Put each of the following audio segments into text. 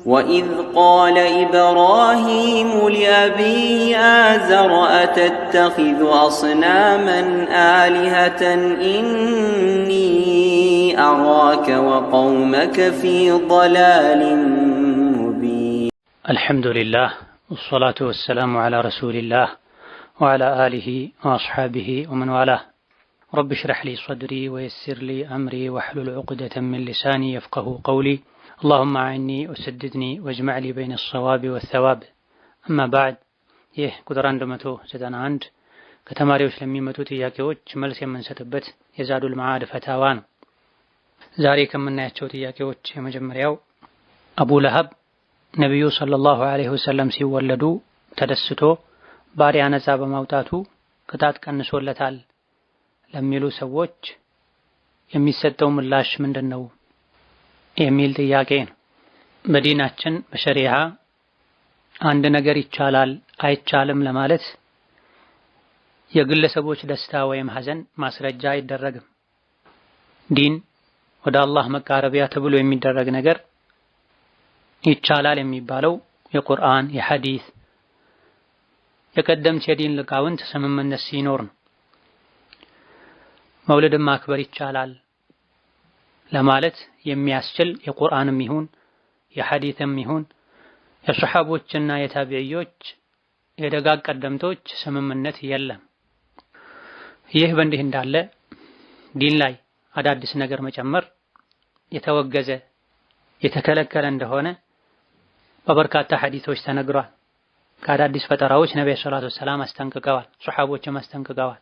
وإذ قال إبراهيم لأبيه آزر أتتخذ أصناما آلهة إني أراك وقومك في ضلال مبين. الحمد لله والصلاة والسلام على رسول الله وعلى آله وأصحابه ومن والاه. رب اشرح لي صدري ويسر لي أمري واحلل عقدة من لساني يفقه قولي. اللهم أعني وسددني واجمع لي بين الصواب والثواب. أما بعد، ይህ ቁጥር 191 ከተማሪዎች ለሚመጡ ጥያቄዎች መልስ የምንሰጥበት የዛዱል መዓድ ፈታዋ ነው። ዛሬ ከምናያቸው ጥያቄዎች የመጀመሪያው አቡ ለሀብ ነቢዩ ሰለላሁ ዐለይሂ ወሰለም ሲወለዱ ተደስቶ ባሪያ ነፃ በማውጣቱ ቅጣት ቀንሶለታል ለሚሉ ሰዎች የሚሰጠው ምላሽ ምንድነው የሚል ጥያቄ ነው። በዲናችን በሸሪዓ አንድ ነገር ይቻላል አይቻልም ለማለት የግለሰቦች ደስታ ወይም ሐዘን ማስረጃ አይደረግም። ዲን ወደ አላህ መቃረቢያ ተብሎ የሚደረግ ነገር ይቻላል የሚባለው የቁርአን የሐዲስ የቀደምት የዲን ሊቃውንት ስምምነት ሲኖር ነው። መውለድን ማክበር ይቻላል ለማለት የሚያስችል የቁርአንም ይሁን የሐዲስም ይሁን የሱሐቦችና የታቢዒዎች የደጋግ ቀደምቶች ስምምነት የለም። ይህ በእንዲህ እንዳለ ዲን ላይ አዳዲስ ነገር መጨመር የተወገዘ የተከለከለ እንደሆነ በበርካታ ሐዲሶች ተነግሯል። ከአዳዲስ ፈጠራዎች ነብዩ ሰለላሁ ዐለይሂ ወሰለም አስጠንቅቀዋል፣ ሱሐቦችም አስጠንቅቀዋል።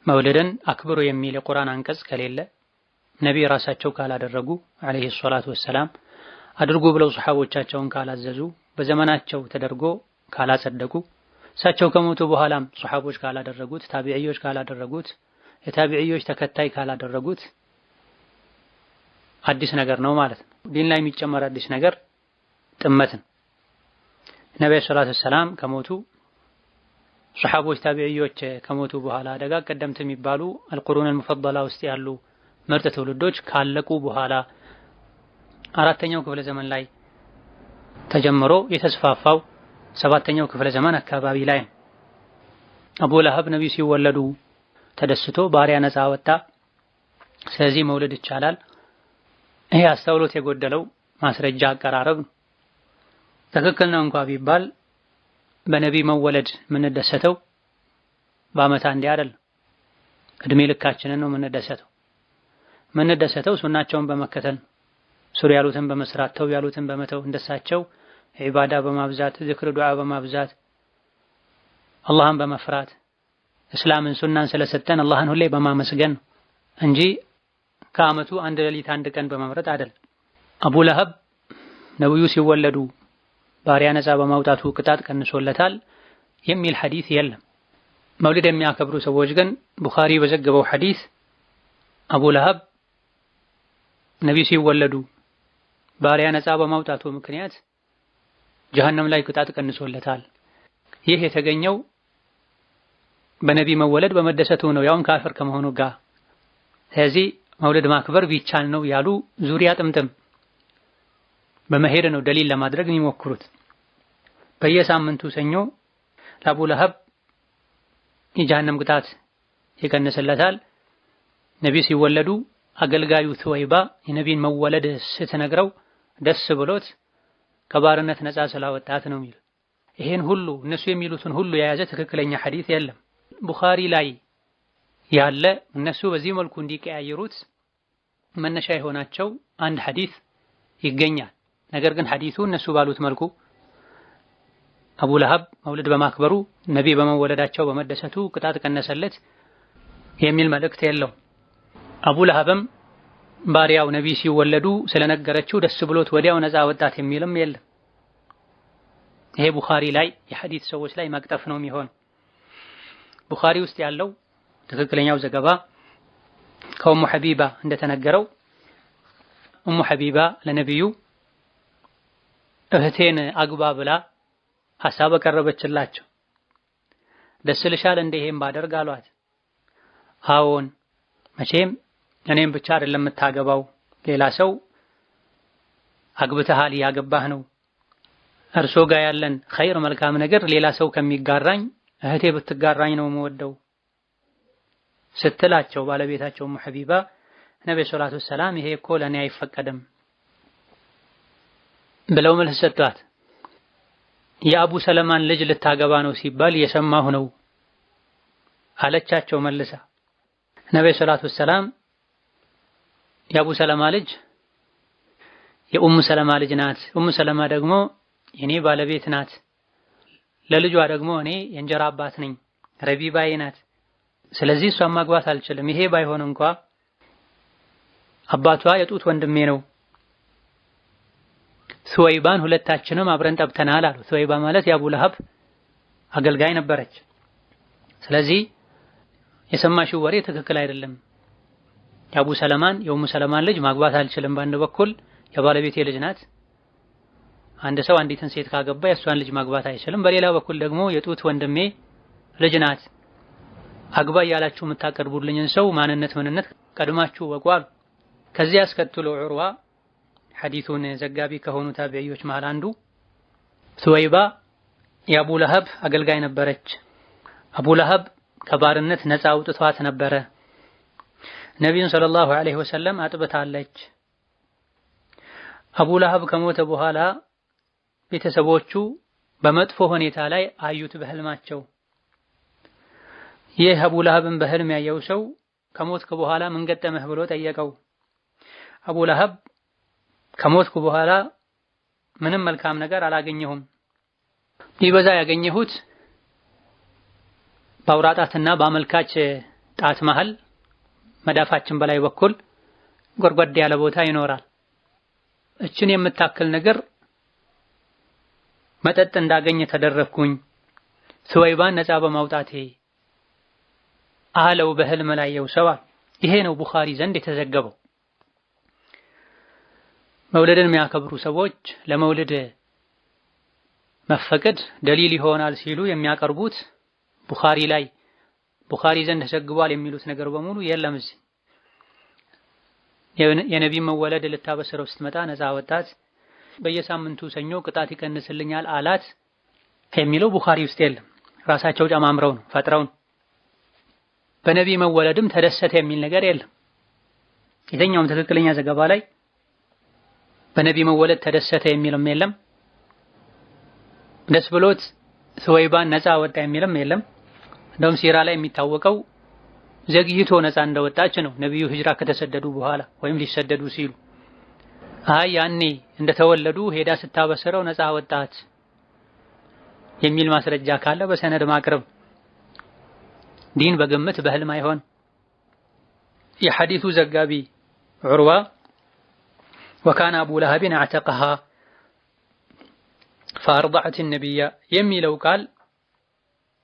መውለድን አክብሩ የሚል የቁርአን አንቀጽ ከሌለ ነብይ ራሳቸው ካላደረጉ ዐለይሂ ሰላቱ ወሰላም አድርጉ ብለው ሱሐቦቻቸውን ካላዘዙ በዘመናቸው ተደርጎ ካላጸደቁ እሳቸው ከሞቱ በኋላም ሱሐቦች ካላደረጉት ታቢዒዎች ካላደረጉት የታቢዒዎች ተከታይ ካላደረጉት አዲስ ነገር ነው ማለት ነው። ዲን ላይ የሚጨመር አዲስ ነገር ጥመት ነው። ነብዩ ሰለላሁ ዐለይሂ ወሰለም ከሞቱ ሱሐቦች ታቢዒዎች ከሞቱ በኋላ ደጋግ ቀደምት የሚባሉ አልቁሩን አልሙፈደላ ውስጥ ያሉ ምርጥ ትውልዶች ካለቁ በኋላ አራተኛው ክፍለ ዘመን ላይ ተጀምሮ የተስፋፋው ሰባተኛው ክፍለ ዘመን አካባቢ ላይ አቡ ለሀብ ነብዩ ሲወለዱ ተደስቶ ባሪያ ነፃ ወጣ፣ ስለዚህ መውለድ ይቻላል። ይሄ አስተውሎት የጎደለው ማስረጃ አቀራረብ ነው። ትክክል ነው እንኳን ቢባል በነብይ መወለድ የምንደሰተው በዓመት አንዴ አይደለም። እድሜ ልካችንን ነው የምንደሰተው ሱናቸውን በመከተል ሱሪ ያሉትን በመስራት ተው ያሉትን በመተው እንደሳቸው ዒባዳ በማብዛት ዝክር ዱዓ በማብዛት አላህን በመፍራት እስላምን ሱናን ስለሰጠን አላህን ሁሌ በማመስገን እንጂ ከዓመቱ አንድ ሌሊት አንድ ቀን በመምረጥ አይደለም። አቡ ለሀብ ነብዩ ሲወለዱ ባሪያ ነፃ በማውጣቱ ቅጣት ቀንሶለታል የሚል ሐዲስ የለም። መውሊድ የሚያከብሩ ሰዎች ግን ቡኻሪ በዘገበው ሐዲስ አቡ ለሀብ ነብዩ ሲወለዱ ባሪያ ነፃ በማውጣቱ ምክንያት ጀሀነም ላይ ቅጣት ቀንሶለታል። ይህ የተገኘው በነብይ መወለድ በመደሰቱ ነው፣ ያውም ካፍር ከመሆኑ ጋር። ስለዚህ መውለድ ማክበር ቢቻል ነው ያሉ ዙሪያ ጥምጥም በመሄድ ነው ደሊል ለማድረግ የሚሞክሩት። በየሳምንቱ ሰኞ ለአቡ ለሀብ የጀሃነም ቅጣት ይቀንስለታል። ነብዩ ሲወለዱ አገልጋዩ ሱወይባ የነብዩን መወለድ ስትነግረው ደስ ብሎት ከባርነት ነፃ ስላወጣት ነው የሚል። ይሄን ሁሉ እነሱ የሚሉትን ሁሉ የያዘ ትክክለኛ ሐዲስ የለም። ቡኻሪ ላይ ያለ እነሱ በዚህ መልኩ እንዲቀያየሩት መነሻ የሆናቸው አንድ ሐዲስ ይገኛል። ነገር ግን ሐዲሱ እነሱ ባሉት መልኩ አቡ ለሀብ መውለድ በማክበሩ ነብይ በመወለዳቸው በመደሰቱ ቅጣት ቀነሰለት የሚል መልእክት የለው። አቡ ለሀብም ባሪያው ነብይ ሲወለዱ ስለነገረችው ደስ ብሎት ወዲያው ነፃ ወጣት የሚልም የለም። ይሄ ቡኻሪ ላይ የሐዲስ ሰዎች ላይ መቅጠፍ ነው የሚሆን። ቡኻሪ ውስጥ ያለው ትክክለኛው ዘገባ ከኡሙ ሐቢባ እንደተነገረው ኡሙ ሐቢባ ለነብዩ እህቴን አግባ ብላ ሐሳብ አቀረበችላቸው። ደስ ልሻል እንደ ይሄን ባደርግ አሏት። አዎን መቼም እኔም ብቻ አይደለም የምታገባው ሌላ ሰው አግብተሃል ያገባህ ነው እርሶ ጋር ያለን ኸይር መልካም ነገር ሌላ ሰው ከሚጋራኝ እህቴ ብትጋራኝ ነው የምወደው ስትላቸው ባለቤታቸው ሐቢባ ነብዩ ሰለላሁ ዐለይሂ ወሰለም ይሄ እኮ ለኔ አይፈቀድም ብለው መልስ ሰጧት። የአቡ ሰለማን ልጅ ልታገባ ነው ሲባል የሰማሁ ነው አለቻቸው መልሳ። ነብዩ ሰለላሁ ዐለይሂ ወሰለም የአቡ ሰለማ ልጅ የኡሙ ሰለማ ልጅ ናት፣ ኡሙ ሰለማ ደግሞ የኔ ባለቤት ናት፣ ለልጇ ደግሞ እኔ የእንጀራ አባት ነኝ፣ ረቢባዬ ናት። ስለዚህ እሷን ማግባት አልችልም። ይሄ ባይሆን እንኳ አባቷ የጡት ወንድሜ ነው። ሱወይባን ሁለታችንም አብረን ጠብተናል አሉ። ሱወይባ ማለት የአቡ ለሀብ አገልጋይ ነበረች። ስለዚህ የሰማሽው ወሬ ትክክል አይደለም። የአቡ ሰለማን የኡሙ ሰለማን ልጅ ማግባት አልችልም። በአንድ በኩል የባለቤቴ ልጅ ናት። አንድ ሰው አንዲትን ሴት ካገባ የእሷን ልጅ ማግባት አይችልም። በሌላ በኩል ደግሞ የጡት ወንድሜ ልጅ ናት። አግባ እያላችሁ የምታቀርቡልኝን ሰው ምንነት ቀድማችሁ ወቁ አሉ። ከዚያ አስከትሎ ዑርዋ ሐዲሱን ዘጋቢ ከሆኑ ታቢዒዎች መሃል አንዱ ሱወይባ የአቡ ለሀብ አገልጋይ ነበረች። አቡ ለሀብ ከባርነት ነፃ አውጥቷት ነበረ። ነቢዩን ሰለላሁ ዐለይሂ ወሰለም አጥብታለች። አቡ ለሀብ ከሞተ በኋላ ቤተሰቦቹ በመጥፎ ሁኔታ ላይ አዩት በህልማቸው። ይህ አቡ ለሀብን በህልም ያየው ሰው ከሞትክ በኋላ ምን ገጠመህ ብሎ ጠየቀው። አቡ ለሀብ ከሞትኩ በኋላ ምንም መልካም ነገር አላገኘሁም፣ ቢበዛ ያገኘሁት በአውራጣትና በአመልካች ጣት መሃል መዳፋችን በላይ በኩል ጎርጓዳ ያለ ቦታ ይኖራል። እችን የምታክል ነገር መጠጥ እንዳገኘ ተደረኩኝ ሱወይባን ነፃ በማውጣቴ አለው በህልም ላይ የውሰዋ። ይሄ ነው ቡኻሪ ዘንድ የተዘገበው። መውለድን የሚያከብሩ ሰዎች ለመውለድ መፈቀድ ደሊል ይሆናል ሲሉ የሚያቀርቡት ቡኻሪ ዘንድ ተዘግቧል የሚሉት ነገር በሙሉ የለም። እዚህ የነቢ መወለድ ልታበስረው ስትመጣ ነፃ ወጣት በየሳምንቱ ሰኞ ቅጣት ይቀንስልኛል አላት የሚለው ቡኻሪ ውስጥ የለም። ራሳቸው ጨማምረው ነው ፈጥረው ነው። በነቢ መወለድም ተደሰተ የሚል ነገር የለም። የትኛውም ትክክለኛ ዘገባ ላይ በነቢ መወለድ ተደሰተ የሚልም የለም። ደስ ብሎት ሱወይባን ነፃ ወጣ የሚልም የለም። እንደውም ሲራ ላይ የሚታወቀው ዘግይቶ ነፃ እንደወጣች ነው። ነብዩ ሂጅራ ከተሰደዱ በኋላ ወይም ሊሰደዱ ሲሉ ያኔ እንደተወለዱ ሄዳ ስታበስረው ነፃ ወጣች የሚል ማስረጃ ካለ በሰነድ ማቅረብ። ዲን በግምት በህልም አይሆን። የሐዲሱ ዘጋቢ ዑርዋ ወካነ አቡ ለሀብን አዕተቀሃ ፈአርضዐት ነቢያ የሚለው ቃል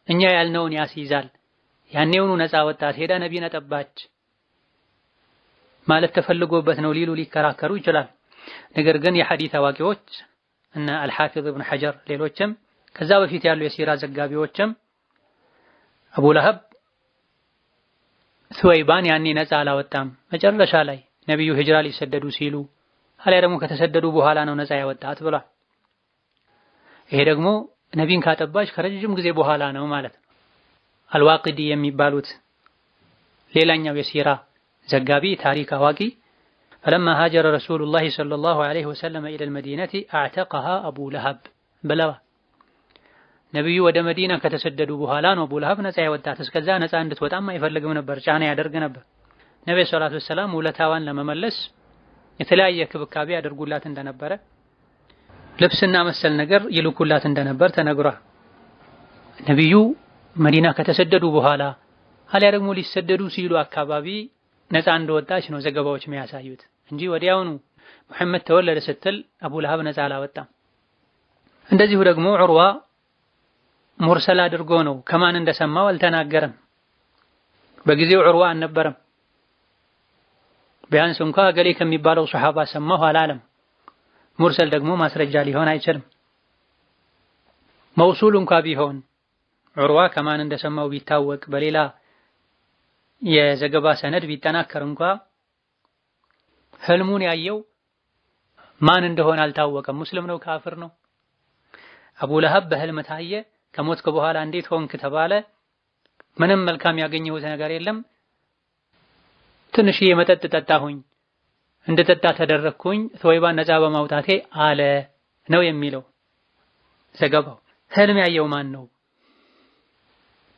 እኛ ያልነውን ያስይዛል። ያኔውኑ ነፃ ወጣት ሄዳ ነቢን አጠባች ማለት ተፈልጎበት ነው ሊሉ ሊከራከሩ ይችላል። ነገር ግን የሐዲስ አዋቂዎች እና አልሐፊዝ ኢብኑ ሐጀር ሌሎችም ከዛ በፊት ያሉ የሲራ ዘጋቢዎችም አቡ ለሀብ ሱወይባን ያኔ ነፃ አላወጣም፣ መጨረሻ ላይ ነብዩ ሂጅራ ሊሰደዱ ሲሉ አልያ ደግሞ ከተሰደዱ በኋላ ነው ነፃ ያወጣት ብሏል። ይሄ ደግሞ ነቢን ካጠባች ከረጅም ጊዜ በኋላ ነው ማለት ነው። አልዋቂዲ የሚባሉት ሌላኛው የሲራ ዘጋቢ ታሪክ አዋቂ فلما هاجر رسول الله صلى الله عليه وسلم إلى المدينة اعتقها أبو لهب بلوا ነብዩ ወደ መዲና ከተሰደዱ በኋላ ነው አቡ ለሀብ ነፃ ያወጣት። እስከዛ ነፃ እንድትወጣም አይፈልግም ነበር፣ ጫና ያደርግ ነበር። ነብዩ ሰለላሁ ዐለይሂ ወሰለም ውለታዋን ለመመለስ የተለያየ ክብካቤ ያደርጉላት እንደነበረ፣ ልብስና መሰል ነገር ይልኩላት እንደነበር ተነግሯል። ነብዩ መዲና ከተሰደዱ በኋላ አልያ ደግሞ ሊሰደዱ ሲሉ አካባቢ ነፃ እንደወጣች ነው ዘገባዎች የሚያሳዩት እንጂ ወዲያውኑ መሐመድ ተወለደ ስትል አቡ ለሀብ ነፃ አላወጣም። እንደዚሁ ደግሞ ዑርዋ ሙርሰል አድርጎ ነው ከማን እንደሰማው አልተናገረም። በጊዜው ዑርዋ አልነበረም። ቢያንስ እንኳ ገሌ ከሚባለው ሱሐባ ሰማሁ አላለም። ሙርሰል ደግሞ ማስረጃ ሊሆን አይችልም። መውሱል እንኳ ቢሆን ዑርዋ ከማን እንደሰማው ቢታወቅ በሌላ የዘገባ ሰነድ ቢጠናከር እንኳ ህልሙን ያየው ማን እንደሆነ አልታወቀም። ሙስሊም ነው ካፍር ነው? አቡ ለሀብ በህልም ታየ። ከሞትክ በኋላ እንዴት ሆንክ ተባለ። ምንም መልካም ያገኘሁት ነገር የለም፣ ትንሽዬ መጠጥ ጠጣሁኝ፣ እንድጠጣ ተደረግኩኝ፣ ተወይባን ነፃ በማውጣቴ አለ ነው የሚለው ዘገባው። ህልም ያየው ማን ነው?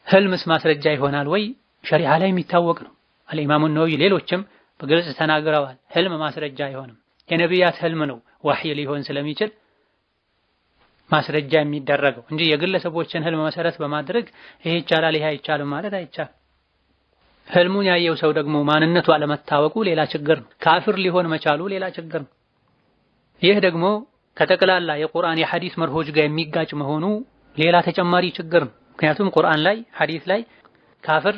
ህልምስ ማስረጃ ይሆናል ወይ? ሸሪዓ ላይ የሚታወቅ ነው። አልኢማሙ ነወዊ ሌሎችም በግልጽ ተናግረዋል። ህልም ማስረጃ አይሆንም። የነቢያት ህልም ነው ወህይ ሊሆን ስለሚችል ማስረጃ የሚደረገው እንጂ የግለሰቦችን ህልም መሰረት በማድረግ ይሄ ይቻላል ይሄ አይቻልም ማለት አይቻልም። ህልሙን ያየው ሰው ደግሞ ማንነቱ አለመታወቁ ሌላ ችግር ነው። ካፍር ሊሆን መቻሉ ሌላ ችግር ነው። ይህ ደግሞ ከጠቅላላ የቁርአን የሐዲስ መርሆች ጋር የሚጋጭ መሆኑ ሌላ ተጨማሪ ችግር ነው። ምክንያቱም ቁርአን ላይ ሐዲስ ላይ ካፍር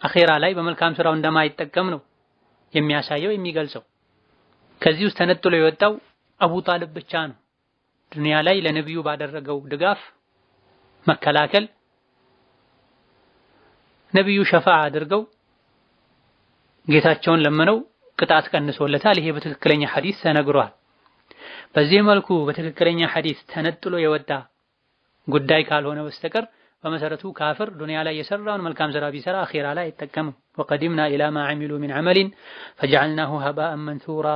አኺራ ላይ በመልካም ስራው እንደማይጠቀም ነው የሚያሳየው የሚገልጸው። ከዚህ ውስጥ ተነጥሎ የወጣው አቡ ጣልብ ብቻ ነው። ዱንያ ላይ ለነብዩ ባደረገው ድጋፍ መከላከል ነብዩ ሸፋዓ አድርገው ጌታቸውን ለመነው ቅጣት ቀንሶለታል። ይሄ በትክክለኛ ሐዲስ ተነግሯል። በዚህ መልኩ በትክክለኛ ሐዲስ ተነጥሎ የወጣ ጉዳይ ካልሆነ በስተቀር በመሰረቱ ካፍር ዱንያ ላይ የሰራውን መልካም ስራ ቢሰራ አኺራ ላይ አይጠቀምም። ወቀዲምና ኢላ ማ ዐሚሉ ሚን ዐመሊን ፈጀዐልናሁ ሀባአን መንሱራ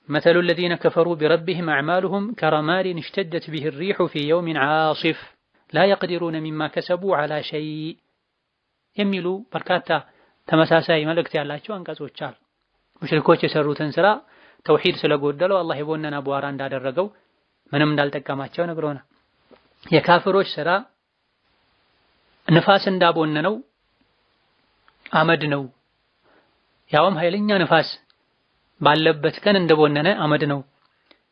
መተሉ ለዚነ ከፈሩ ቢረቢሂም አዕማሉሁም ከረማዲን እሽተደት ቢሂ ሪሑ ፊ የውሚን ዓሲፍ ላ የቅዲሩነ ሚማ ከሰቡ ዐላ ሸይ የሚሉ በርካታ ተመሳሳይ መልእክት ያላቸው አንቀጾች አሉ። ሙሽሪኮች የሰሩትን ስራ ተውሂድ ስለጎደለው አላህ የቦነን አቧራ እንዳደረገው ምንም እንዳልጠቀማቸው ነግሮናል። የካፍሮች ስራ ንፋስ እንዳቦነነው አመድ ነው። ያውም ኃይለኛ ንፋስ ባለበት ቀን እንደቦነነ አመድ ነው።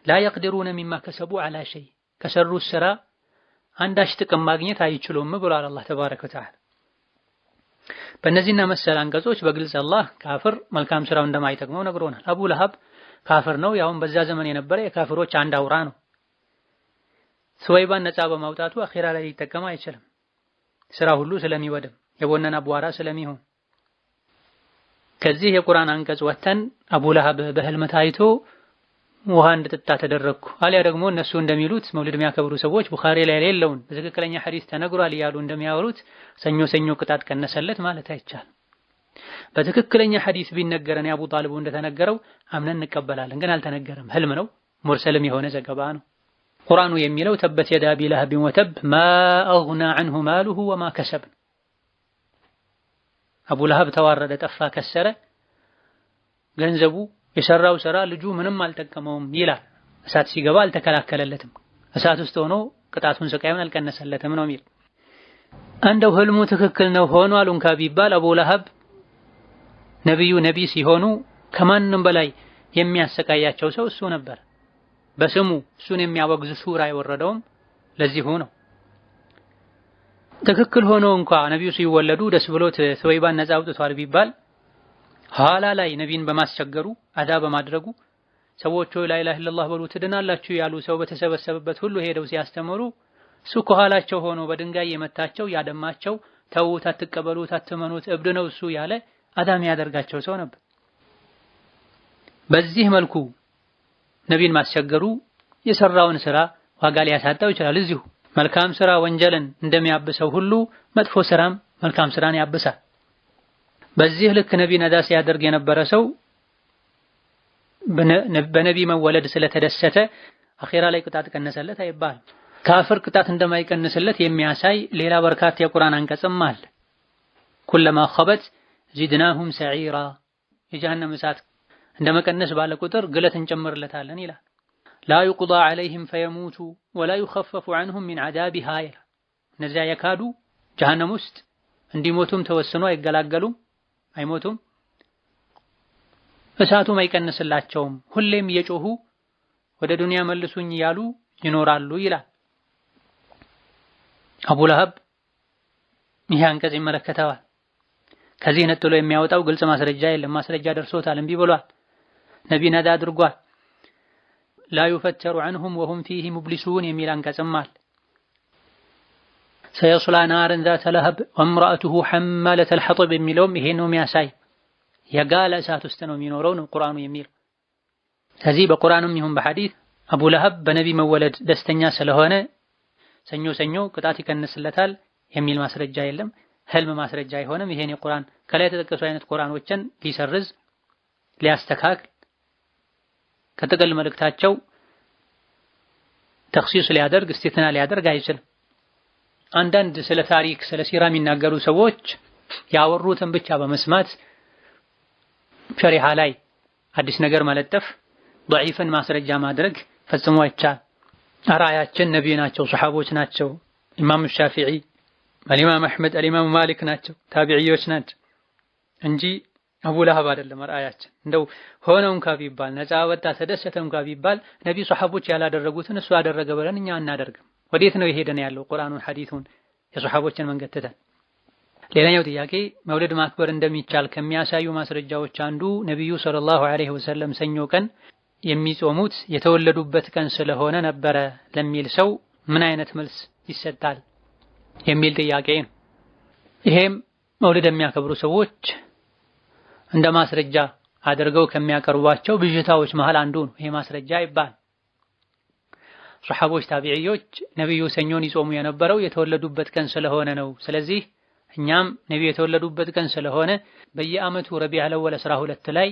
ላ የቅዲሩነ ሚማ ከሰቡ ዐላ ሸይ ከሰሩት ስራ አንዳች ጥቅም ማግኘት አይችሉም ብሏል አላህ ተባረከ ወተዓላ። በእነዚህና መሰል አንቀጾች በግልጽ አላህ ካፍር መልካም ስራው እንደማይጠቅመው ነግሮናል። አቡ ለሀብ ካፍር ነው። ያውም በዛ ዘመን የነበረ የካፍሮች አንድ አውራ ነው። ሱወይባን ነፃ በማውጣቱ አኺራ ላይ ሊጠቀም አይችልም። ስራ ሁሉ ስለሚወድም የቦነን አቧራ ስለሚሆን ከዚህ የቁርአን አንቀጽ ወተን አቡ ለሀብ በህልም ታይቶ ውሃ እንድጠጣ ተደረግኩ አሊያ ደግሞ እነሱ እንደሚሉት መውሊድ የሚያከብሩ ሰዎች ቡኻሪ ላይ የሌለውን በትክክለኛ ሐዲስ ተነግሯል እያሉ እንደሚያወሩት ሰኞ ሰኞ ቅጣት ቀነሰለት ማለት አይቻልም። በትክክለኛ ሐዲስ ቢነገረን የአቡ ጣልቡ እንደተነገረው አምነን እንቀበላለን። ግን አልተነገረም፣ ህልም ነው፣ ሙርሰልም የሆነ ዘገባ ነው። ቁርአኑ የሚለው ተበት የዳ አቢ ለሀብን ወተብ ማ አግና ዐንሁ ማሉሁ ወማ ከሰብ። አቡ ለሀብ ተዋረደ፣ ጠፋ፣ ከሰረ፣ ገንዘቡ የሰራው ስራ ልጁ ምንም አልጠቀመውም ይላል። እሳት ሲገባ አልተከላከለለትም፣ እሳት ውስጥ ሆኖ ቅጣቱን ስቃዩን አልቀነሰለትም ነው የሚል። እንደው ህልሙ ትክክል ነው ሆኗል እንኳ ቢባል አቡ ለሀብ ነብይ ሲሆኑ ከማንም በላይ የሚያሰቃያቸው ሰው እሱ ነበር። በስሙ እሱን የሚያወግዝ ሱራ የወረደውም ለዚሁ ነው። ትክክል ሆኖ እንኳ ነብዩ ሲወለዱ ደስ ብሎት ሱወይባን ነፃ አውጥቷል ቢባል ኋላ ላይ ነቢይን በማስቸገሩ አዳ በማድረጉ ሰዎቹ ላ ኢላሀ ኢለላህ በሉ ትድናላችሁ ያሉ ሰው በተሰበሰበበት ሁሉ ሄደው ሲያስተምሩ እሱ ከኋላቸው ሆኖ በድንጋይ የመታቸው ያደማቸው ተውት፣ አትቀበሉት፣ አትመኑት፣ እብድ ነው እሱ ያለ አዳም ያደርጋቸው ሰው ነበር። በዚህ መልኩ ነቢይን ማስቸገሩ የሰራውን ስራ ዋጋ ሊያሳጣው ይችላል። እዚሁ መልካም ስራ ወንጀልን እንደሚያብሰው ሁሉ መጥፎ ስራም መልካም ስራን ያብሳል። በዚህ ልክ ነቢይ ነዳ ሲያደርግ የነበረ ሰው በነቢይ መወለድ ስለተደሰተ አኺራ ላይ ቅጣት ቀነሰለት አይባልም። ካፍር ቅጣት እንደማይቀንስለት የሚያሳይ ሌላ በርካታ የቁርአን አንቀጽም አለ። ኩለማ ኸበት ዚድናሁም ሰዒራ፣ የጀሃነም እሳት እንደመቀነስ ባለ ቁጥር ግለት እንጨምርለታለን ይላል። ላ ዩቅዳ ዐለይሂም ፈየሙቱ ወላ ዩኸፈፉ ዐንሁም ሚን ዐዛቢሃ ይላል። እነዚያ የካዱ ጀሃነም ውስጥ እንዲሞቱም ተወስኖ አይገላገሉም፣ አይሞቱም፣ እሳቱም አይቀንስላቸውም፣ ሁሌም እየጮሁ ወደ ዱንያ መልሱኝ እያሉ ይኖራሉ ይላል። አቡ ለሀብ ይህ አንቀጽ ይመለከተዋል። ከዚህ ነጥሎ የሚያወጣው ግልጽ ማስረጃ የለም። ማስረጃ ደርሶታል፣ እምቢ ብሏል። ነቢይ ነዳ አድርጓል። ላ ዩፈተሩ ዐንሁም ወሁም ፊህ ሙብሊሱን የሚል አንቀጽም አለ። ሰየስላ ናረን ዛተ ለሀብ ወምረአቱሁ ሐማለተል ሐጠብ የሚለውም ይሄን ነው የሚያሳይ። የጋለ እሳት ውስጥ ነው የሚኖረው ነው ቁርአኑ የሚል። ስለዚህ በቁርአንም ይሁን በሐዲስ አቡ ለሀብ በነቢ መወለድ ደስተኛ ስለሆነ ሰኞ ሰኞ ቅጣት ይቀንስለታል የሚል ማስረጃ የለም። ህልም ማስረጃ አይሆንም። ይሄን የቁርአን ከላይ የተጠቀሱ አይነት ቁርአኖችን ሊሰርዝ ሊያስተካክል ከጥቅል መልእክታቸው ተኽሲስ ሊያደርግ እስቲትና ሊያደርግ አይችልም። አንዳንድ ስለ ታሪክ ስለ ሲራ የሚናገሩ ሰዎች ያወሩትን ብቻ በመስማት ሸሪዓ ላይ አዲስ ነገር መለጠፍ ضعيفን ማስረጃ ማድረግ ፈጽሞ አይቻልም። አርአያችን ነብይ ናቸው፣ ሱሐቦች ናቸው፣ ኢማም ሻፊዒ፣ ኢማም አህመድ፣ ኢማም ማሊክ ናቸው፣ ታቢዒዎች ናቸው እንጂ አቡ ለሀብ አይደለም አርአያችን። እንደው ሆነው እንኳ ቢባል ነፃ ወጣ ተደሰተ እንኳ ቢባል ነብዩ ሱሐቦች ያላደረጉትን እሱ አደረገ ብለን እኛ አናደርግም። ወዴት ነው የሄደን ያለው? ቁርአኑን ሐዲሱን የሱሐቦችን መንገድ ትተን። ሌላኛው ጥያቄ መውሊድ ማክበር እንደሚቻል ከሚያሳዩ ማስረጃዎች አንዱ ነብዩ ሰለላሁ ዐለይሂ ወሰለም ሰኞ ቀን የሚጾሙት የተወለዱበት ቀን ስለሆነ ነበረ ለሚል ሰው ምን አይነት መልስ ይሰጣል የሚል ጥያቄ ነው። ይሄም መውሊድ የሚያከብሩ ሰዎች እንደ ማስረጃ አድርገው ከሚያቀርቧቸው ብዥታዎች መሃል አንዱ ነው። ይሄ ማስረጃ ይባል። ሱሐቦች ታቢዒዎች ነብዩ ሰኞን ይጾሙ የነበረው የተወለዱበት ቀን ስለሆነ ነው። ስለዚህ እኛም ነብዩ የተወለዱበት ቀን ስለሆነ በየዓመቱ ረቢዑል አወል 12 ላይ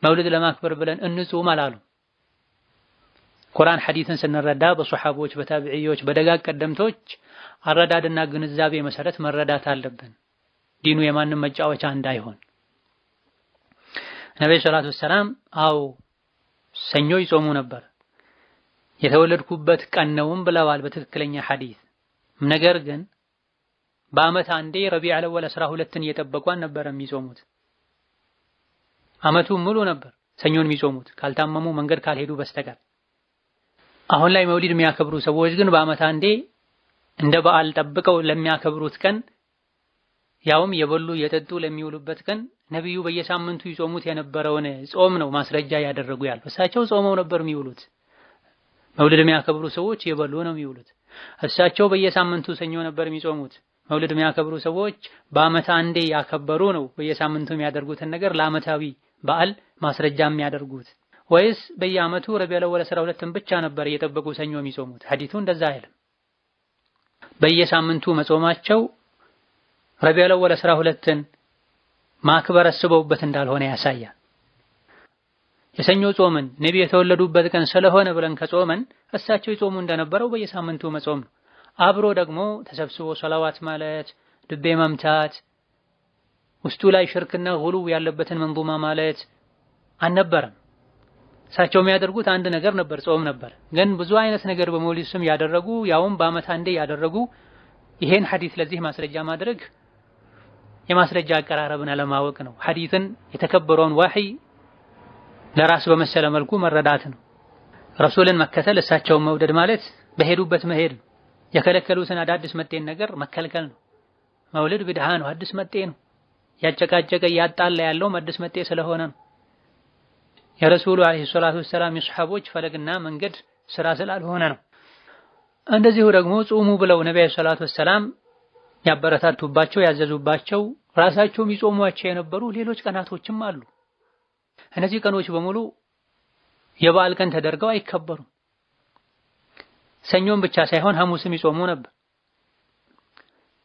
መውሊድ ለማክበር ብለን እንጾም አላሉ። ቁርአን ሐዲስን ስንረዳ በሱሐቦች በታቢዒዎች በደጋግ ቀደምቶች አረዳድና ግንዛቤ መሰረት መረዳት አለብን። ዲኑ የማንም መጫወቻ እንዳይሆን። ነብዩ ሰለላሁ ዐለይሂ ወሰለም አው ሰኞ ይጾሙ ነበር የተወለድኩበት ቀን ነውም ብለዋል በትክክለኛ ሐዲስ። ነገር ግን በዓመት አንዴ ረቢዑል አወል 12ን እየጠበቁ ነበር የሚጾሙት። ዓመቱን ሙሉ ነበር ሰኞን የሚጾሙት ካልታመሙ መንገድ ካልሄዱ በስተቀር። አሁን ላይ መውሊድ የሚያከብሩ ሰዎች ግን በዓመት አንዴ እንደ በዓል ጠብቀው ለሚያከብሩት ቀን ያውም የበሉ የጠጡ ለሚውሉበት ቀን ነብዩ በየሳምንቱ ይጾሙት የነበረውን ጾም ነው ማስረጃ ያደረጉ ያለው። እሳቸው ጾመው ነበር የሚውሉት። መውሊድ የሚያከብሩ ሰዎች የበሉ ነው የሚውሉት። እሳቸው በየሳምንቱ ሰኞ ነበር የሚጾሙት። መውሊድ የሚያከብሩ ሰዎች በዓመት አንዴ ያከበሩ ነው በየሳምንቱ የሚያደርጉትን ነገር ለዓመታዊ በዓል ማስረጃ የሚያደርጉት። ወይስ በየዓመቱ ረቢዑል አወል 12ን ብቻ ነበር እየጠበቁ ሰኞ የሚጾሙት? ሐዲሱ እንደዛ አይልም። በየሳምንቱ መጾማቸው ረቢዑል አወል 12ን ማክበር አስበውበት እንዳልሆነ ያሳያል። የሰኞ ጾምን ነብዩ የተወለዱበት ቀን ስለሆነ ብለን ከጾመን እሳቸው ይጾሙ እንደነበረው በየሳምንቱ መጾም ነው። አብሮ ደግሞ ተሰብስቦ ሰላዋት ማለት ድቤ መምታት ውስጡ ላይ ሽርክና ጉሉው ያለበትን መንዙማ ማለት አልነበረም። እሳቸው የሚያደርጉት አንድ ነገር ነበር፣ ጾም ነበር። ግን ብዙ አይነት ነገር በመውሊድ ስም ያደረጉ ያውም በዓመት አንዴ ያደረጉ። ይሄን ሐዲስ ለዚህ ማስረጃ ማድረግ የማስረጃ አቀራረብን አለማወቅ ነው። ሐዲስን የተከበረውን ወህይ ለራስ በመሰለ መልኩ መረዳት ነው። ረሱልን መከተል እሳቸውን መውደድ ማለት በሄዱበት መሄድ ነው። የከለከሉትን አዳዲስ መጤን ነገር መከልከል ነው። መውሊድ ቢድዓ ነው፣ አዲስ መጤ ነው። ያጨቃጨቀ ያጣላ ያለው አዲስ መጤ ስለሆነ ነው። የረሱሉ አለይሂ ሰላቱ ወሰላም የሱሐቦች ፈለግና መንገድ ስራ ስላልሆነ ነው። እንደዚሁ ደግሞ ጾሙ ብለው ነብዩ ሰለላሁ ዐለይሂ ወሰለም ያበረታቱባቸው ያዘዙባቸው ራሳቸውም ይጾሟቸው የነበሩ ሌሎች ቀናቶችም አሉ። እነዚህ ቀኖች በሙሉ የበዓል ቀን ተደርገው አይከበሩም። ሰኞም ብቻ ሳይሆን ሐሙስም ይጾሙ ነበር።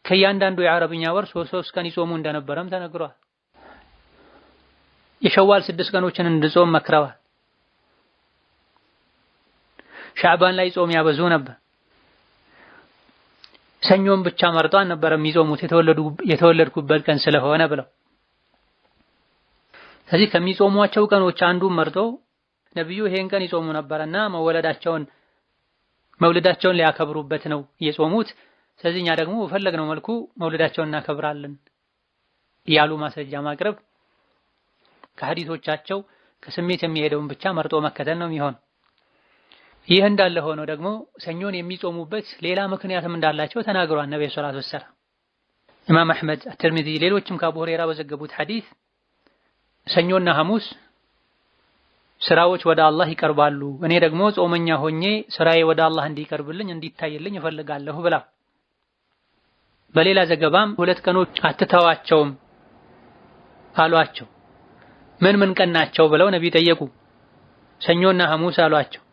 ከእያንዳንዱ የአረብኛ ወር 3 ቀን ይጾሙ እንደነበረም ተነግሯል። የሸዋል 6 ቀኖችን እንድጾም መክረዋል። ሻዕባን ላይ ጾም ያበዙ ነበር። ሰኞም ብቻ መርጧን ነበር የሚጾሙት የተወለድኩበት ቀን ስለሆነ ብለው። ስለዚህ ከሚጾሟቸው ቀኖች አንዱን መርጦ ነብዩ ይሄን ቀን ይጾሙ ነበርና መውሊዳቸውን ሊያከብሩበት ነው የጾሙት። ስለዚህ እኛ ደግሞ በፈለግነው መልኩ መውሊዳቸውን እናከብራለን ያሉ ማስረጃ ማቅረብ ከሐዲሶቻቸው ከስሜት የሚሄደውን ብቻ መርጦ መከተል ነው የሚሆን። ይህ እንዳለ ሆኖ ደግሞ ሰኞን የሚጾሙበት ሌላ ምክንያትም እንዳላቸው ተናግሯል ነብዩ ሰለላሁ ዐለይሂ ወሰለም። ኢማም አህመድ፣ አትርሚዚ ሌሎችም ከአቡ ሁረይራ በዘገቡት ሐዲስ ሰኞና ሐሙስ ስራዎች ወደ አላህ ይቀርባሉ፣ እኔ ደግሞ ጾመኛ ሆኜ ስራዬ ወደ አላህ እንዲቀርብልኝ እንዲታይልኝ እፈልጋለሁ ብላ። በሌላ ዘገባም 2 ቀኖች አትተዋቸውም አሏቸው። ምን ቀን ናቸው ብለው ነብዩ ጠየቁ። ሰኞና ሐሙስ አሏቸው።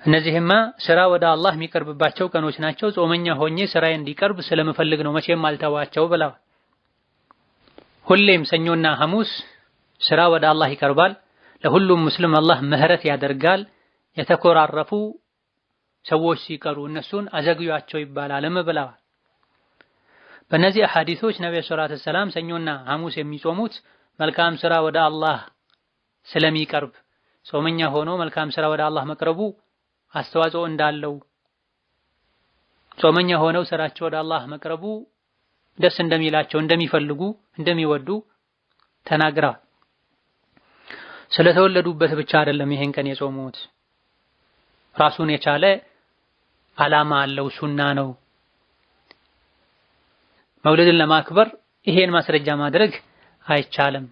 እነዚህማ ስራ ወደ አላህ የሚቀርብባቸው ቀኖች ናቸው። ጾመኛ ሆኜ ስራዬ እንዲቀርብ ስለምፈልግ ነው መቼም አልተዋቸው ብለዋል። ሁሌም ሰኞና ሐሙስ ስራ ወደ አላህ ይቀርባል። ለሁሉም ሙስሊም አላህ ምህረት ያደርጋል። የተኮራረፉ ሰዎች ሲቀሩ እነሱን አዘግዩአቸው ይባላልም ብለዋል። በእነዚህ አሐዲሶች ነብዩ ሰለላሁ ዐለይሂ ወሰለም ሰኞና ሐሙስ የሚጾሙት መልካም ስራ ወደ አላህ ስለሚቀርብ ጾመኛ ሆኖ መልካም ስራ ወደ አላህ መቅረቡ አስተዋጽኦ እንዳለው ጾመኛ ሆነው ስራቸው ወደ አላህ መቅረቡ ደስ እንደሚላቸው እንደሚፈልጉ እንደሚወዱ ተናግረዋል። ስለተወለዱበት ብቻ አይደለም ይሄን ቀን የጾሙት፣ ራሱን የቻለ ዓላማ አለው፣ ሱና ነው። መውሊድን ለማክበር ይሄን ማስረጃ ማድረግ አይቻልም።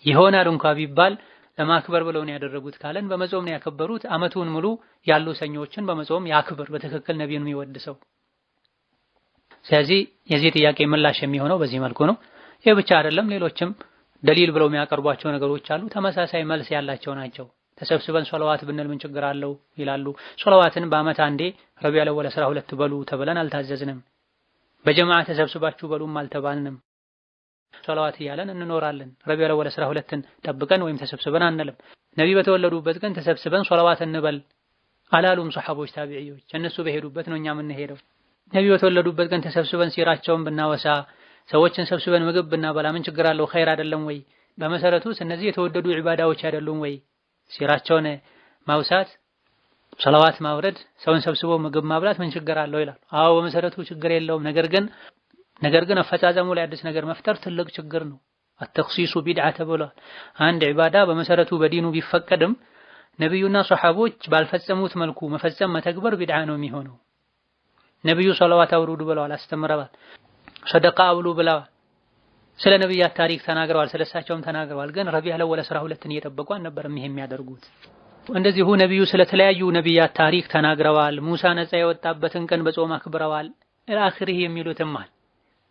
ይሆናል እንኳ ቢባል ለማክበር ብለው ነው ያደረጉት ካለን በመጾም ነው ያከበሩት። አመቱን ሙሉ ያሉ ሰኞችን በመጾም ያክብር በትክክል ነብዩን የሚወድ ሰው። ስለዚህ የዚህ ጥያቄ ምላሽ የሚሆነው በዚህ መልኩ ነው። ይሄ ብቻ አይደለም፣ ሌሎችም ደሊል ብለው የሚያቀርቧቸው ነገሮች አሉ። ተመሳሳይ መልስ ያላቸው ናቸው። ተሰብስበን ሶላዋት ብንል ምን ችግር አለው ይላሉ። ሶላዋትን በአመት አንዴ ረቢዑል አወል 12 በሉ ተብለን አልታዘዝንም። በጀማዓ ተሰብስባችሁ በሉም አልተባልንም። ሶላዋት እያለን እንኖራለን። ረቢዑል አወል 12ን ጠብቀን ወይም ተሰብስበን አንልም። ነብይ በተወለዱበት ቀን ተሰብስበን ሶላዋት እንበል አላሉም ሰሐቦች፣ ታቢዒዎች። እነሱ በሄዱበት ነው እኛ የምንሄደው። ነብይ በተወለዱበት ቀን ተሰብስበን ሲራቸውን ብናወሳ ሰዎችን ሰብስበን ምግብ ብናበላ ምን ችግር አለው? ኸይር አይደለም ወይ? በመሰረቱስ እነዚህ የተወደዱ ዒባዳዎች አይደሉም ወይ? ሲራቸውን ማውሳት፣ ሶላዋት ማውረድ፣ ሰውን ሰብስቦ ምግብ ማብላት ምን ችግር አለው ይላል። አዎ በመሰረቱ ችግር የለውም። ነገር ግን አፈጻጸሙ ላይ አዲስ ነገር መፍጠር ትልቅ ችግር ነው። አተኽሲሱ ቢድዓ ተብሏል። አንድ ዒባዳ በመሰረቱ በዲኑ ቢፈቀድም ነብዩና ሶሐቦች ባልፈጸሙት መልኩ መፈጸም መተግበር ቢድዓ ነው የሚሆነው። ነብዩ ሶላዋት አውርዱ ብለዋል፣ አስተምረዋል። ሰደቃ አብሉ ብለዋል። ስለ ነብያት ታሪክ ተናግረዋል፣ ስለሳቸውም ተናግረዋል። ግን ረቢዑል አወል 12ን እየጠበቁ አልነበረም ይሄ የሚያደርጉት። እንደዚሁ ነብዩ ስለተለያዩ ነብያት ታሪክ ተናግረዋል። ሙሳ ነፃ የወጣበትን ቀን በጾም አክብረዋል። አኺሪህ የሚሉትም አለ።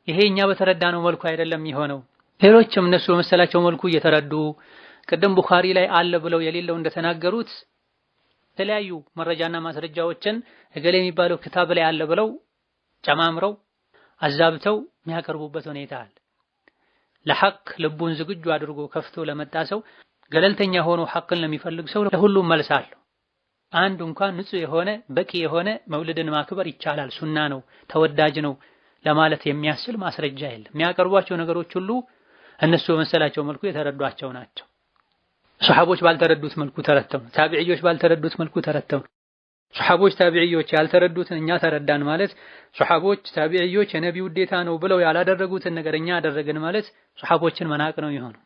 ይሄ እኛ በተረዳነው መልኩ አይደለም የሆነው። ሌሎችም እነሱ በመሰላቸው መልኩ እየተረዱ ቅድም ቡኻሪ ላይ አለ ብለው የሌለው እንደተናገሩት የተለያዩ መረጃና ማስረጃዎችን እገሌ የሚባለው ክታብ ላይ አለ ብለው ጨማምረው አዛብተው የሚያቀርቡበት ሁኔታ አለ። ለሐቅ ልቡን ዝግጁ አድርጎ ከፍቶ ለመጣ ሰው፣ ገለልተኛ ሆኖ ሐቅን ለሚፈልግ ሰው ለሁሉም መልስ አለው። አንድ እንኳን ንጹህ የሆነ በቂ የሆነ መውሊድን ማክበር ይቻላል፣ ሱና ነው፣ ተወዳጅ ነው ለማለት የሚያስችል ማስረጃ የለም። የሚያቀርቧቸው ነገሮች ሁሉ እነሱ በመሰላቸው መልኩ የተረዷቸው ናቸው። ሱሐቦች ባልተረዱት መልኩ ተረተው፣ ታቢዒዎች ባልተረዱት መልኩ ተረተው። ሱሐቦች ታቢዒዎች ያልተረዱትን እኛ ተረዳን ማለት ሱሐቦች ታቢዒዎች የነቢዩ ውዴታ ነው ብለው ያላደረጉትን ነገር እኛ አደረግን ማለት ሱሐቦችን መናቅ ነው የሚሆነው።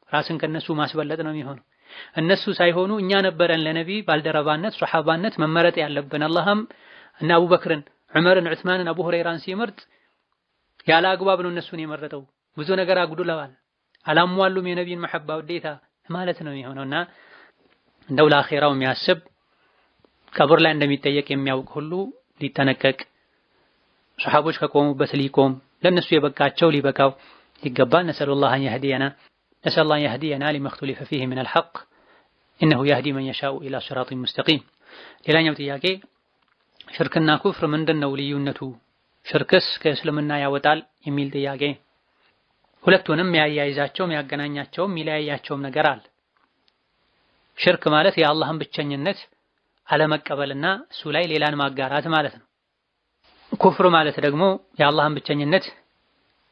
ራስን ከነሱ ማስበለጥ ነው የሚሆነው። እነሱ ሳይሆኑ እኛ ነበረን ለነቢይ ባልደረባነት ሱሐባነት መመረጥ ያለብን። አላህም እና አቡበክርን፣ ዑመርን፣ ዑስማንን፣ አቡ ሁረይራን ሲመርጥ ያለ አግባብ ነው እነሱን የመረጠው። ብዙ ነገር አጉድለዋል፣ አላሟሉም የነቢይን መሐባ ውዴታ ማለት ነው የሚሆነውና እንደው ለአኺራው የሚያስብ ቀብር ላይ እንደሚጠየቅ የሚያውቅ ሁሉ ሊጠነቀቅ፣ ሱሐቦች ከቆሙበት ሊቆም፣ ለነሱ የበቃቸው ሊበቃው ይገባል። ነሰሉላህ አን የህዲየና ነሰሉላህ አን የህዲየና ሊማ እኽቱሊፈ ፊህ ሚነል ሐቅ ኢነሁ የህዲ መን የሻኡ ኢላ ሲራጢን ሙስተቂም። ሌላኛው ጥያቄ ሽርክና ኩፍር ምንድነው ልዩነቱ? ሽርክስ ከእስልምና ያወጣል የሚል ጥያቄ። ሁለቱንም ያያይዛቸው ያገናኛቸው የሚለያያቸውም ነገር አለ። ሽርክ ማለት የአላህን ብቸኝነት አለመቀበልና እሱ ላይ ሌላን ማጋራት ማለት ነው። ኩፍር ማለት ደግሞ የአላህን ብቸኝነት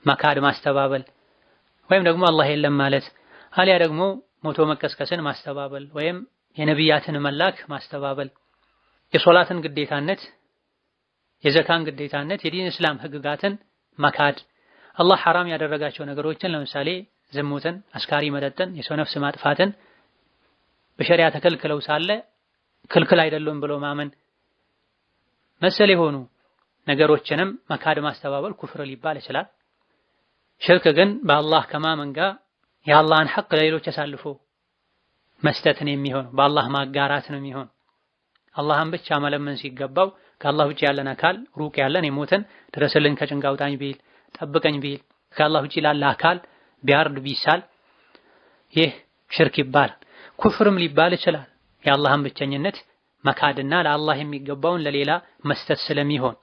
መካድ ማስተባበል፣ ወይም ደግሞ አላህ የለም ማለት፣ አሊያ ደግሞ ሞቶ መቀስቀስን ማስተባበል፣ ወይም የነቢያትን መላክ ማስተባበል፣ የሶላትን ግዴታነት፣ የዘካን ግዴታነት፣ የዲን እስላም ህግጋትን መካድ፣ አላህ ሐራም ያደረጋቸው ነገሮችን ለምሳሌ ዝሙትን፣ አስካሪ መጠጥን፣ የሰው ነፍስ ማጥፋትን በሸሪዓ ተከልክለው ሳለ ክልክል አይደሉም ብሎ ማመን መሰል የሆኑ ነገሮችንም መካድ ማስተባበል ኩፍር ሊባል ይችላል። ሽርክ ግን በአላህ ከማመን ጋር የአላህን ሐቅ ለሌሎች አሳልፎ መስጠትን የሚሆነው በአላህ ማጋራት ነው የሚሆነው። አላህን ብቻ መለመን ሲገባው ከአላህ ውጪ ያለን አካል ሩቅ ያለን የሞተን ድረስልን ከጭንቅ አውጣኝ ቢል ጠብቀኝ ቢል ከአላህ ውጪ ላለ አካል ቢያርድ ቢሳል ይህ ሽርክ ይባላል። ኩፍርም ሊባል ይችላል። የአላህን ብቸኝነት መካድና ለአላህ የሚገባውን ለሌላ መስጠት ስለሚሆን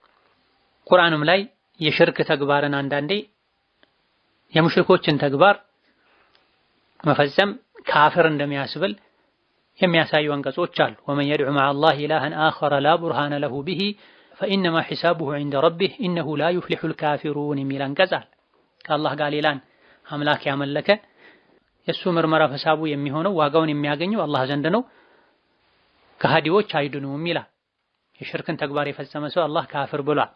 ቁርአንም ላይ የሽርክ ተግባርን አንዳንዴ የሙሽሪኮችን ተግባር መፈጸም ካፍር እንደሚያስብል የሚያሳዩ አንቀጾች አሉ። ወመን የድዑ መዐ አላህ ኢላሀን አኸረ ላ ቡርሃነ ለሁ ቢሂ ፈኢነማ ሒሳቡሁ ዒንደ ረቢህ ኢነሁ ላ ዩፍሊሑል ካፊሩን የሚል አንቀጽ አለ። ከአላህ ጋር ሌላን አምላክ ያመለከ የእሱ ምርመራ ሂሳቡ የሚሆነው ዋጋውን የሚያገኘው አላህ ዘንድ ነው፣ ከሃዲዎች አይድኑም ይላል። የሽርክን ተግባር የፈጸመ ሰው አላህ ካፍር ብሏል።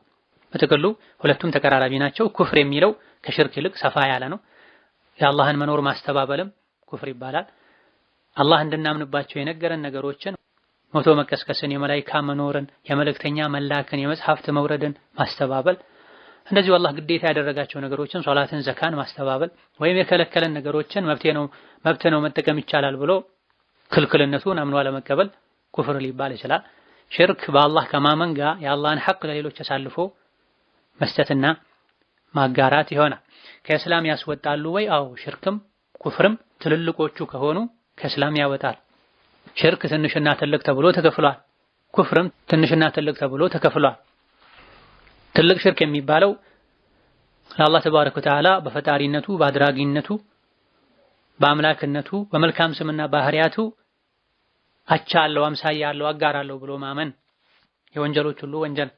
በጥቅሉ ሁለቱም ተቀራራቢ ናቸው። ኩፍር የሚለው ከሽርክ ይልቅ ሰፋ ያለ ነው። የአላህን መኖር ማስተባበልም ኩፍር ይባላል። አላህ እንድናምንባቸው የነገረን ነገሮችን ሞቶ መቀስቀስን፣ የመላኢካ መኖርን፣ የመልእክተኛ መላክን፣ የመጽሐፍት መውረድን ማስተባበል፣ እንደዚሁ አላህ ግዴታ ያደረጋቸው ነገሮችን ሶላትን፣ ዘካን ማስተባበል ወይም የከለከለን ነገሮችን መብት ነው መጠቀም ይቻላል ብሎ ክልክልነቱን አምኖ አለመቀበል ኩፍር ሊባል ይችላል። ሽርክ በአላህ ከማመን ጋር የአላህን ሐቅ ለሌሎች አሳልፎ መስጠትና ማጋራት ይሆናል። ከእስላም ያስወጣሉ ወይ? አዎ፣ ሽርክም ኩፍርም ትልልቆቹ ከሆኑ ከእስላም ያወጣል። ሽርክ ትንሽና ትልቅ ተብሎ ተከፍሏል። ኩፍርም ትንሽና ትልቅ ተብሎ ተከፍሏል። ትልቅ ሽርክ የሚባለው ለአላህ ተባረከ ወተዓላ በፈጣሪነቱ፣ በአድራጊነቱ፣ በአምላክነቱ፣ በመልካም ስምና ባህሪያቱ አቻ አለው፣ አምሳያ አለው፣ አጋር አለው ብሎ ማመን የወንጀሎች ሁሉ ወንጀል።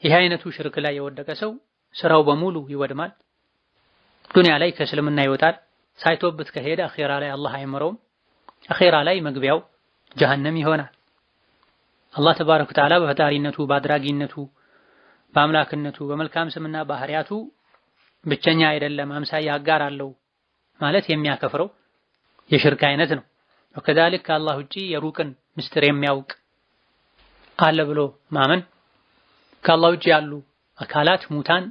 ይህ አይነቱ ሽርክ ላይ የወደቀ ሰው ስራው በሙሉ ይወድማል። ዱንያ ላይ ከእስልምና ይወጣል። ሳይቶብት ከሄደ አኺራ ላይ አላህ አይምረውም። አኺራ ላይ መግቢያው ጀሀነም ይሆናል። አላህ ተባረከ ወተዓላ በፈጣሪነቱ፣ በአድራጊነቱ፣ በአምላክነቱ፣ በመልካም ስምና ባህሪያቱ ብቸኛ አይደለም፣ አምሳያ አጋር አለው ማለት የሚያከፍረው የሽርክ አይነት ነው። ወከዛሊክ ከአላህ ውጪ የሩቅን ምስጢር የሚያውቅ አለ ብሎ ማመን፣ ከአላህ ውጪ ያሉ አካላት ሙታን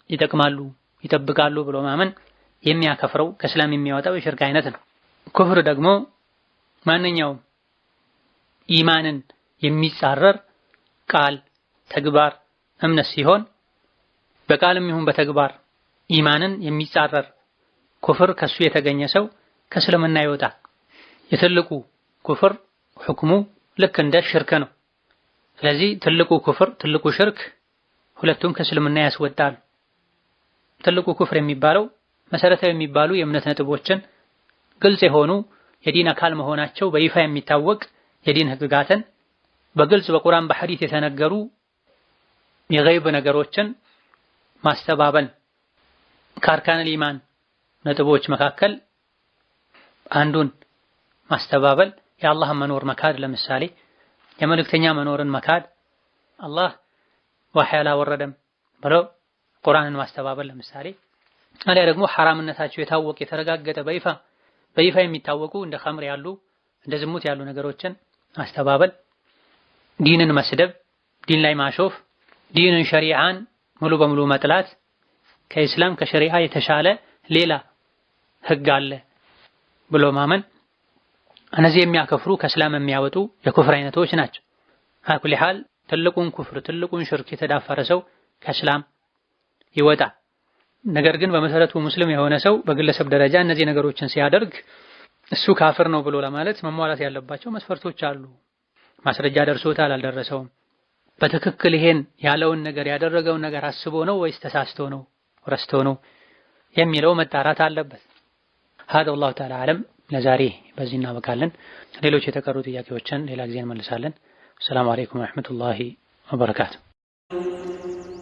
ይጠቅማሉ፣ ይጠብቃሉ ብሎ ማመን የሚያከፍረው ከእስላም የሚያወጣው የሽርክ አይነት ነው። ኩፍር ደግሞ ማንኛውም ኢማንን የሚጻረር ቃል፣ ተግባር፣ እምነት ሲሆን በቃልም ይሁን በተግባር ኢማንን የሚጻረር ኩፍር ከሱ የተገኘ ሰው ከእስልምና ይወጣል። የትልቁ ኩፍር ሁክሙ ልክ እንደ ሽርክ ነው። ስለዚህ ትልቁ ኩፍር፣ ትልቁ ሽርክ ሁለቱም ከእስልምና ያስወጣል። ትልቁ ኩፍር የሚባለው መሰረታዊ የሚባሉ የእምነት ነጥቦችን ግልጽ የሆኑ የዲን አካል መሆናቸው በይፋ የሚታወቅ የዲን ህግጋትን በግልጽ በቁርአን በሐዲስ የተነገሩ የገይብ ነገሮችን ማስተባበል ከአርካነል ኢማን ነጥቦች መካከል አንዱን ማስተባበል የአላህን መኖር መካድ፣ ለምሳሌ የመልእክተኛ መኖርን መካድ፣ አላህ ወህይ አላወረደም ብሎ ቁርአንን ማስተባበል ለምሳሌ፣ አሊያ ደግሞ ሐራምነታቸው የታወቀ የተረጋገጠ በይፋ የሚታወቁ እንደ ኸምር ያሉ እንደ ዝሙት ያሉ ነገሮችን ማስተባበል፣ ዲንን መስደብ፣ ዲን ላይ ማሾፍ፣ ዲንን ሸሪዓን ሙሉ በሙሉ መጥላት፣ ከኢስላም ከሸሪዓ የተሻለ ሌላ ህግ አለ ብሎ ማመን፣ እነዚህ የሚያከፍሩ ከእስላም የሚያወጡ የኩፍር አይነቶች ናቸው። አኩሊ ሐል ትልቁን ኩፍር ትልቁን ሽርክ የተዳፈረ ሰው ከእስላም ይወጣል። ነገር ግን በመሰረቱ ሙስሊም የሆነ ሰው በግለሰብ ደረጃ እነዚህ ነገሮችን ሲያደርግ እሱ ካፍር ነው ብሎ ለማለት መሟላት ያለባቸው መስፈርቶች አሉ። ማስረጃ ደርሶታል አልደረሰውም፣ በትክክል ይሄን ያለውን ነገር ያደረገውን ነገር አስቦ ነው ወይስ ተሳስቶ ነው ረስቶ ነው የሚለው መጣራት አለበት። هذا والله تعالى أعلم። ለዛሬ በዚህ እናበቃለን። ሌሎች የተቀሩ ጥያቄዎችን ሌላ ጊዜ እንመልሳለን። السلام عليكم ورحمة الله وبركاته.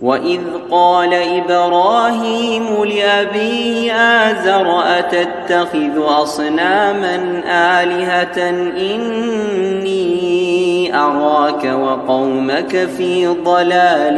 وإذ قال إبراهيم لأبيه آزر أتتخذ أصناما آلهة إني أراك وقومك في ضلال